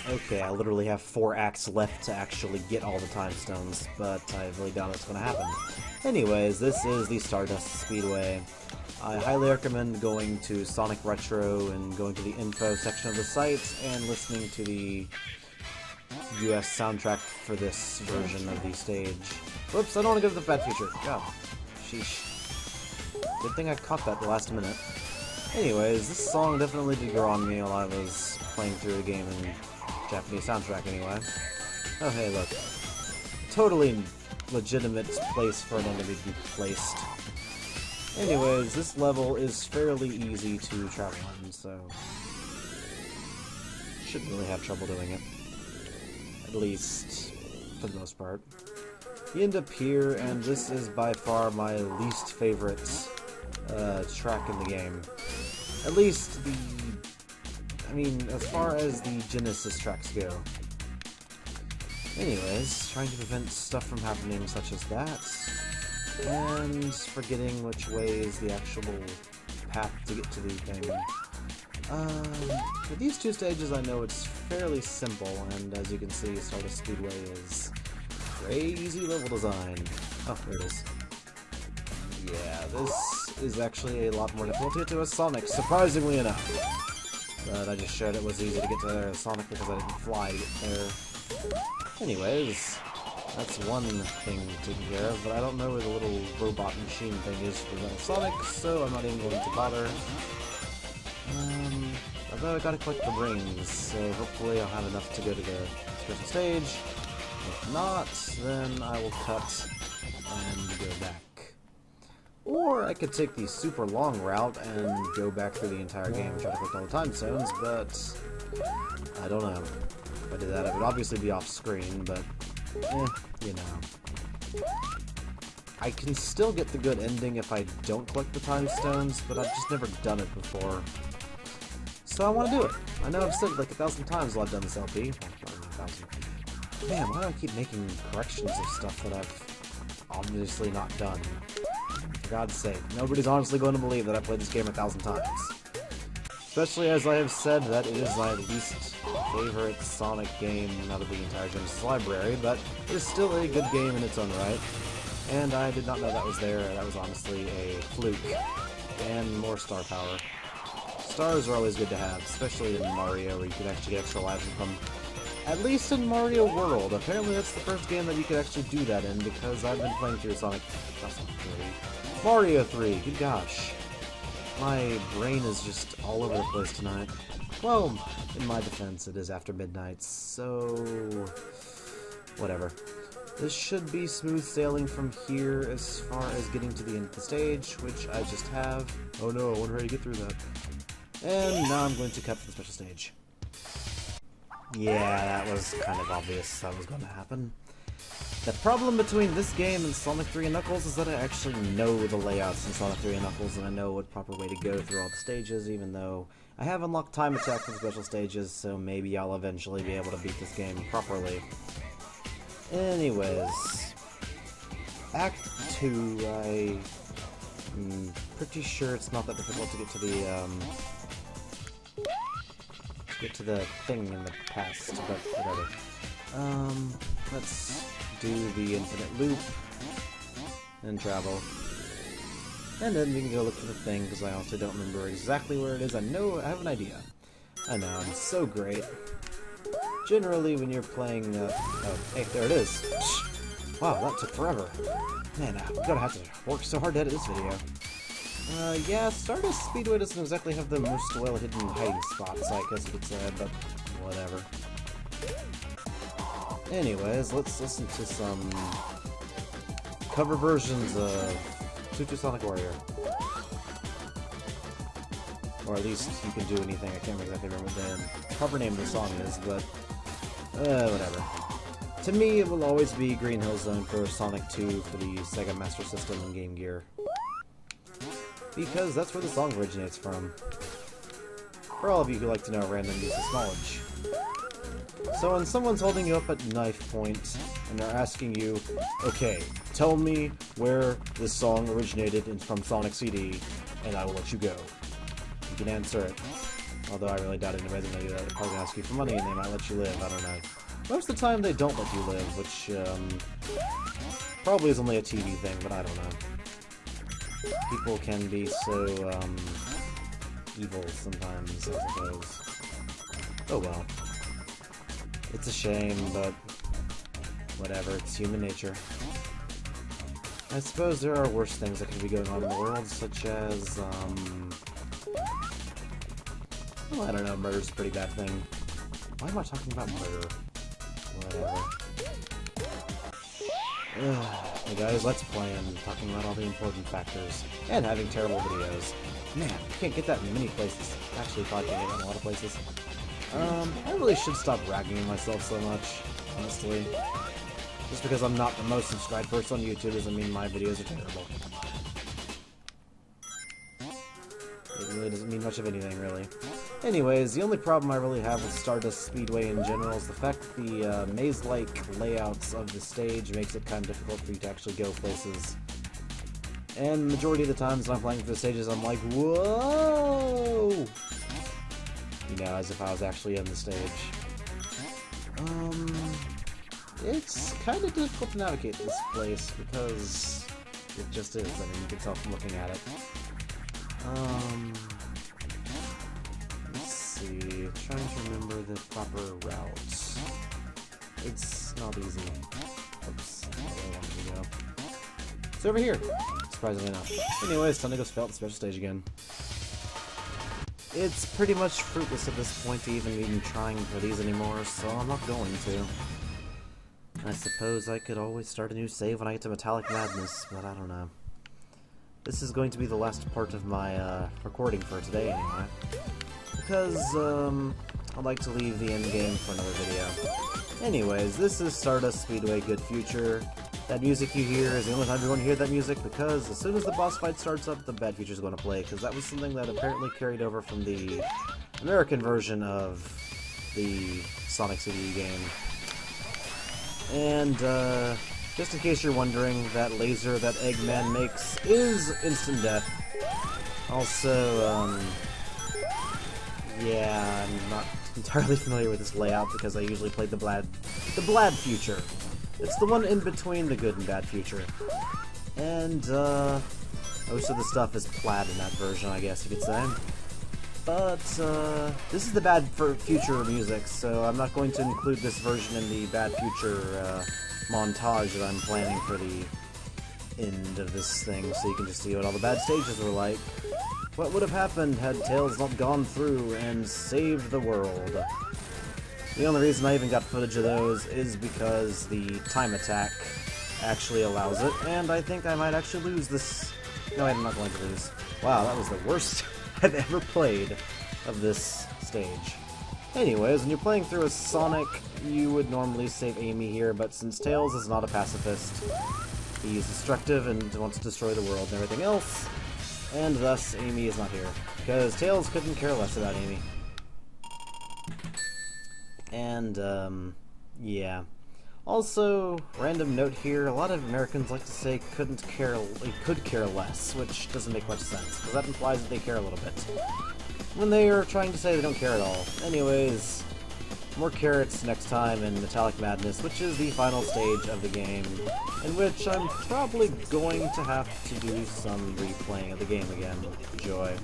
Okay, I literally have 4 acts left to actually get all the time stones, but I really doubt it's going to happen. Anyways, this is the Stardust Speedway. I highly recommend going to Sonic Retro and going to the info section of the site and listening to the US soundtrack for this version of the stage. Whoops, I don't want to go to the fat feature. God, sheesh. Good thing I caught that the last minute. Anyways, this song definitely did grow on me while I was playing through the game in Japanese soundtrack anyway. Oh hey, look. Totally legitimate place for an enemy to be placed. Anyways, this level is fairly easy to travel on, so shouldn't really have trouble doing it. At least, for the most part. You end up here, and this is by far my least favorite track in the game. At least as far as the Genesis tracks go. Anyways, trying to prevent stuff from happening such as that, and forgetting which way is the actual path to get to the thing. For these 2 stages I know it's fairly simple, and as you can see, Stardust Speedway is crazy level design. Oh, there it is. Yeah, this is actually a lot more difficult to get to as Sonic, surprisingly enough. But I just showed it was easy to get to there as Sonic because I didn't fly to get there. Anyways, that's one thing taken care of, but I don't know where the little robot machine thing is for the Sonic, so I'm not even going to bother. Although I gotta collect the rings, so hopefully I'll have enough to go to the special stage. If not, then I will cut and go back. Or I could take the super long route and go back through the entire game and try to collect all the time stones, but I don't know. If I did that, it would obviously be off screen, but you know. I can still get the good ending if I don't collect the time stones, but I've just never done it before. So I want to do it. I know I've said it like 1,000 times while I've done this LP. Man, why do I keep making corrections of stuff that I've obviously not done? For God's sake, nobody's honestly going to believe that I played this game 1,000 times. Especially as I have said that it is my least favorite Sonic game out of the entire Genesis library, but it is still a good game in its own right. And I did not know that was there. That was honestly a fluke. And more star power. Stars are always good to have, especially in Mario, where you can actually get extra lives from them. At least in Mario World. Apparently that's the first game that you could actually do that in, because I've been playing through Sonic 3. Mario 3, good gosh. My brain is just all over the place tonight. Well, in my defense, it is after midnight, so whatever. This should be smooth sailing from here as far as getting to the end of the stage, which I just have. Oh no, I wonder how you get through that. And now I'm going to cut for the special stage. Yeah, that was kind of obvious that was going to happen. The problem between this game and Sonic 3 and Knuckles is that I actually know the layouts in Sonic 3 and Knuckles, and I know what proper way to go through all the stages, even though I have unlocked time attack for the special stages, so maybe I'll eventually be able to beat this game properly. Anyways, Act 2, I'm pretty sure it's not that difficult to get to the thing in the past, but whatever. Let's do the infinite loop and travel. And then we can go look for the thing, because I also don't remember exactly where it is. I know, I have an idea. I know, I'm so great. Generally, when you're playing, oh, hey, there it is. Wow, that took forever. Man, I'm gonna have to work so hard to edit this video. Yeah, Stardust Speedway doesn't exactly have the most well-hidden hiding spots, I guess you could say, but whatever. Anyways, let's listen to some cover versions of Tutu Sonic Warrior. Or at least you can do anything. I can't exactly remember what the cover name of the song is, but whatever. To me, it will always be Green Hill Zone for Sonic 2 for the Sega Master System and Game Gear. Because that's where the song originates from. For all of you who like to know random useless knowledge. So when someone's holding you up at knife point, and they're asking you, okay, tell me where this song originated from Sonic CD, and I will let you go. You can answer it. Although I really doubt anybody's gonna do that. They're probably gonna ask you for money and they might let you live, I don't know. Most of the time they don't let you live, which, probably is only a TV thing, but I don't know. People can be so, evil sometimes, I suppose. Oh well. It's a shame, but whatever, it's human nature. I suppose there are worse things that could be going on in the world, such as, well, I don't know, murder's a pretty bad thing. Why am I talking about murder? Whatever. Hey guys, let's play and talking about all the important factors. And having terrible videos. Man, you can't get that in many places. Actually, probably can't get it in a lot of places. I really should stop ragging on myself so much, honestly. Just because I'm not the most subscribed person on YouTube doesn't mean my videos are terrible. It really doesn't mean much of anything, really. Anyways, the only problem I really have with Stardust Speedway in general is the fact that the maze-like layouts of the stage makes it kind of difficult for you to actually go places. And the majority of the times when I'm playing for the stages, I'm like, whoa! You know, as if I was actually in the stage. It's kind of difficult to navigate this place because it just is. I mean, you can tell from looking at it. Let's see. Trying to remember the proper route. It's not easy. Oops, not where I wanted to go. It's over here, surprisingly enough. Anyways, time to go spell out the special stage again. It's pretty much fruitless at this point to even trying for these anymore, so I'm not going to. I suppose I could always start a new save when I get to Metallic Madness, but I don't know. This is going to be the last part of my recording for today anyway. Because, I'd like to leave the end game for another video. Anyways, this is Stardust Speedway Good Future. That music you hear is the only time you're going to hear that music, because as soon as the boss fight starts up, the Bad Future is going to play, because that was something that apparently carried over from the American version of the Sonic CD game. And, just in case you're wondering, that laser that Eggman makes is instant death. Also, yeah, I'm not entirely familiar with this layout because I usually play the Blad Future. It's the one in between the good and bad future. And, most of the stuff is plaid in that version, I guess you could say. But, this is the bad future music, so I'm not going to include this version in the bad future, montage that I'm planning for the end of this thing, so you can just see what all the bad stages were like. What would have happened had Tails not gone through and saved the world? The only reason I even got footage of those is because the time attack actually allows it, and I think I might actually lose this. No, I'm not going to lose. Wow, that was the worst I've ever played of this stage. Anyways, when you're playing through a Sonic, you would normally save Amy here, but since Tails is not a pacifist, he's destructive and wants to destroy the world and everything else, and thus Amy is not here, because Tails couldn't care less about Amy. And, yeah. Also, random note here, a lot of Americans like to say could care less, which doesnn't make much sense, because that implies that they care a little bit, when they are trying to say they don't care at all. Anyways, more carrots next time in Metallic Madness, which is the final stage of the game, in which I'm probably going to have to do some replaying of the game again. Enjoy.